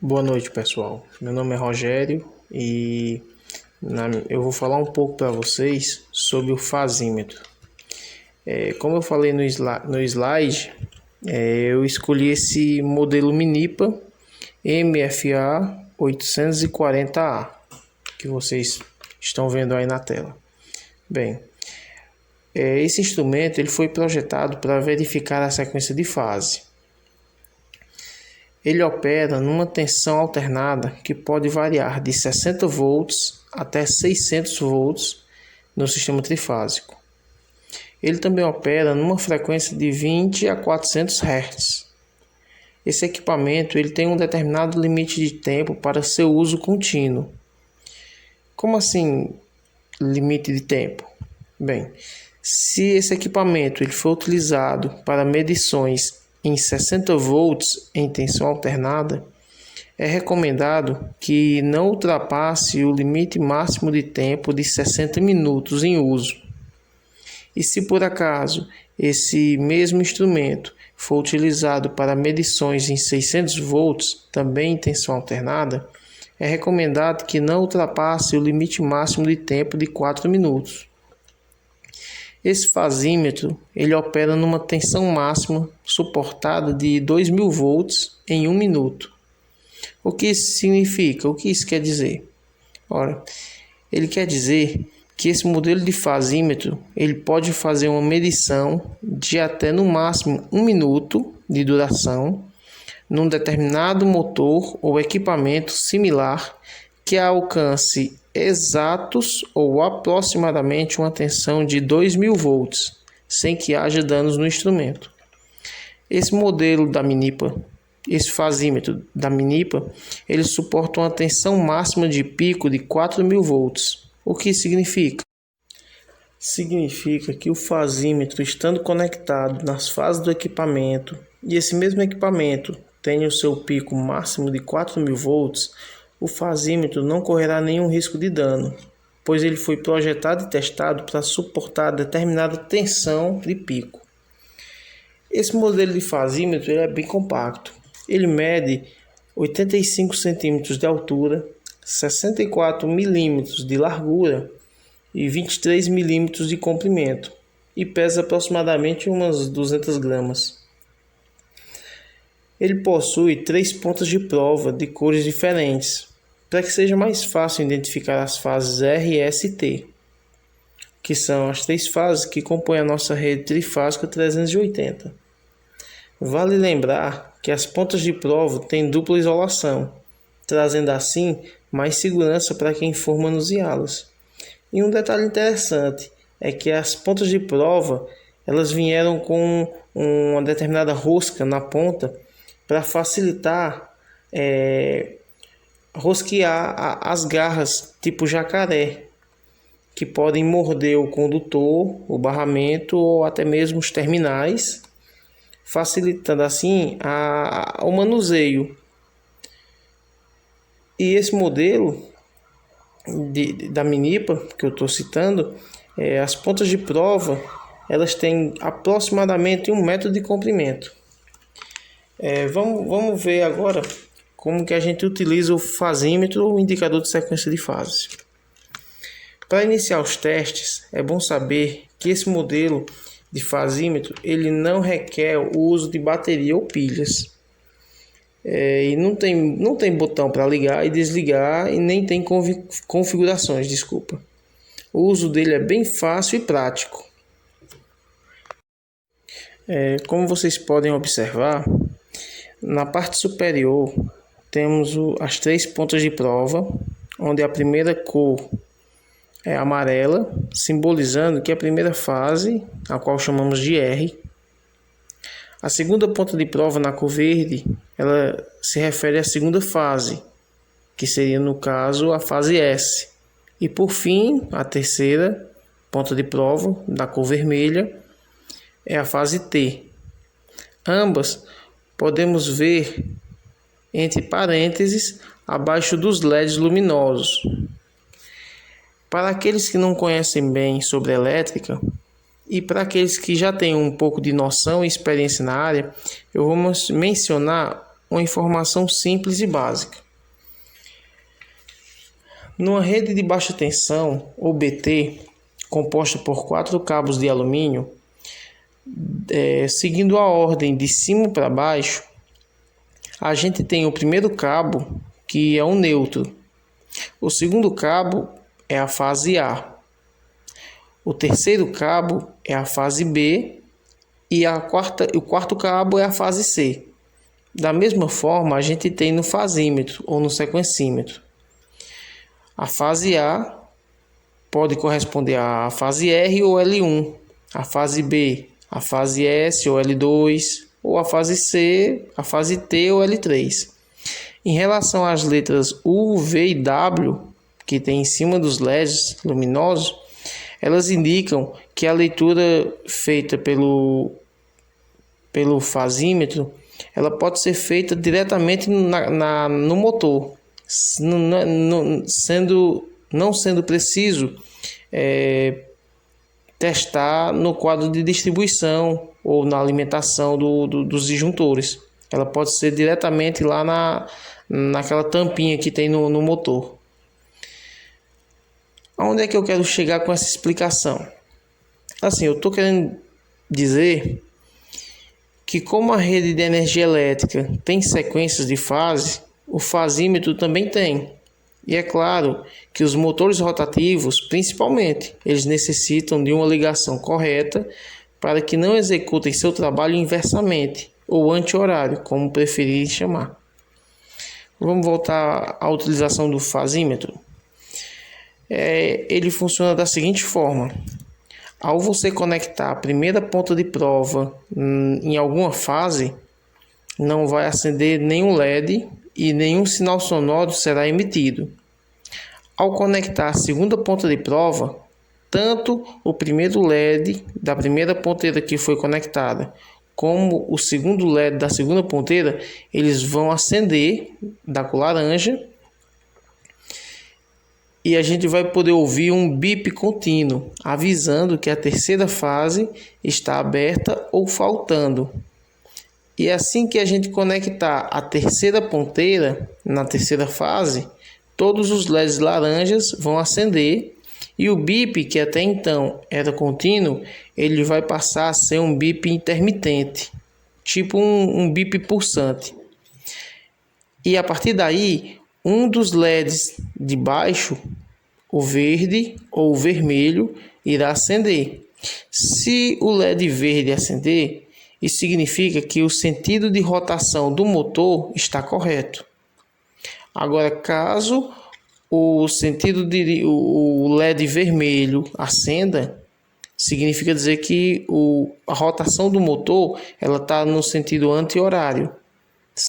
Boa noite, pessoal. Meu nome é Rogério e eu vou falar um pouco para vocês sobre o fazímetro. Como eu falei no slide, eu escolhi esse modelo Minipa MFA 840A, que vocês estão vendo aí na tela. Bem, esse instrumento ele foi projetado para verificar a sequência de fase. Ele opera numa tensão alternada que pode variar de 60 volts até 600 volts no sistema trifásico. Ele também opera numa frequência de 20 a 400 Hz. Esse equipamento ele tem um determinado limite de tempo para seu uso contínuo. Como assim limite de tempo? Bem, se esse equipamento ele for utilizado para medições em 60 volts em tensão alternada, é recomendado que não ultrapasse o limite máximo de tempo de 60 minutos em uso. E se por acaso esse mesmo instrumento for utilizado para medições em 600 volts, também em tensão alternada, é recomendado que não ultrapasse o limite máximo de tempo de 4 minutos. Esse fazímetro ele opera numa tensão máxima suportada de 2000 volts em 1 minuto. O que isso significa? O que isso quer dizer? Ora, ele quer dizer que esse modelo de fazímetro ele pode fazer uma medição de até no máximo 1 minuto de duração num determinado motor ou equipamento similar que alcance exatos ou aproximadamente uma tensão de 2000 volts, sem que haja danos no instrumento. Esse modelo da Minipa, esse fazímetro da Minipa, ele suporta uma tensão máxima de pico de 4000 volts. O que significa? Significa que o fazímetro, estando conectado nas fases do equipamento, e esse mesmo equipamento tem o seu pico máximo de 4000 volts, o fazímetro não correrá nenhum risco de dano, pois ele foi projetado e testado para suportar determinada tensão de pico. Esse modelo de fazímetro ele é bem compacto. Ele mede 85 cm de altura, 64 mm de largura e 23 mm de comprimento e pesa aproximadamente umas 200 gramas. Ele possui 3 pontas de prova de cores diferentes, para que seja mais fácil identificar as fases R, S e T, que são as 3 fases que compõem a nossa rede trifásica 380. Vale lembrar que as pontas de prova têm dupla isolação, trazendo assim mais segurança para quem for manuseá-las. E um detalhe interessante é que as pontas de prova elas vieram com uma determinada rosca na ponta para facilitar rosquear as garras tipo jacaré, que podem morder o condutor, o barramento ou até mesmo os terminais, facilitando assim o manuseio. E esse modelo da Minipa que eu estou citando, as pontas de prova elas têm aproximadamente 1 metro de comprimento. Vamos ver agora como que a gente utiliza o fazímetro, o indicador de sequência de fases. Para iniciar os testes, é bom saber que esse modelo de fazímetro ele não requer o uso de bateria ou pilhas. E não tem botão para ligar e desligar e nem tem configurações, desculpa. O uso dele é bem fácil e prático. Como vocês podem observar, na parte superior temos as 3 pontas de prova, onde a primeira cor é amarela, simbolizando que é a primeira fase, a qual chamamos de R. A segunda ponta de prova na cor verde, ela se refere à segunda fase, que seria no caso a fase S. E por fim, a terceira ponta de prova da cor vermelha é a fase T. Ambas podemos ver entre parênteses abaixo dos LEDs luminosos. Para aqueles que não conhecem bem sobre elétrica e para aqueles que já têm um pouco de noção e experiência na área, eu vou mencionar uma informação simples e básica. Numa rede de baixa tensão, ou BT, composta por 4 cabos de alumínio, seguindo a ordem de cima para baixo, a gente tem o primeiro cabo, que é um neutro. O segundo cabo é a fase A. O terceiro cabo é a fase B e o quarto cabo é a fase C. Da mesma forma, a gente tem no fasímetro ou no sequencímetro. A fase A pode corresponder à fase R ou L1, a fase B, a fase S ou L2, ou a fase C, a fase T ou L3. Em relação às letras U, V e W, que tem em cima dos LEDs luminosos, elas indicam que a leitura feita pelo fasímetro, ela pode ser feita diretamente no motor, não sendo preciso testar no quadro de distribuição ou na alimentação dos disjuntores. Ela pode ser diretamente lá naquela tampinha que tem no motor. Aonde é que eu quero chegar com essa explicação? Assim, eu estou querendo dizer que como a rede de energia elétrica tem sequências de fase, o fasímetro também tem. E é claro que os motores rotativos, principalmente, eles necessitam de uma ligação correta para que não executem seu trabalho inversamente ou anti-horário, como preferirem chamar. Vamos voltar à utilização do fasímetro. Ele funciona da seguinte forma: ao você conectar a primeira ponta de prova em alguma fase, não vai acender nenhum LED e nenhum sinal sonoro será emitido. Ao conectar a segunda ponta de prova, tanto o primeiro LED da primeira ponteira que foi conectada, como o segundo LED da segunda ponteira, eles vão acender da cor laranja e a gente vai poder ouvir um bip contínuo, avisando que a terceira fase está aberta ou faltando. E assim que a gente conectar a terceira ponteira na terceira fase, todos os LEDs laranjas vão acender e o bip, que até então era contínuo, ele vai passar a ser um bip intermitente, tipo um bip pulsante. E a partir daí, um dos LEDs de baixo, o verde ou o vermelho, irá acender. Se o LED verde acender, isso significa que o sentido de rotação do motor está correto. Agora, caso o LED vermelho acenda, significa dizer que a rotação do motor está no sentido anti-horário.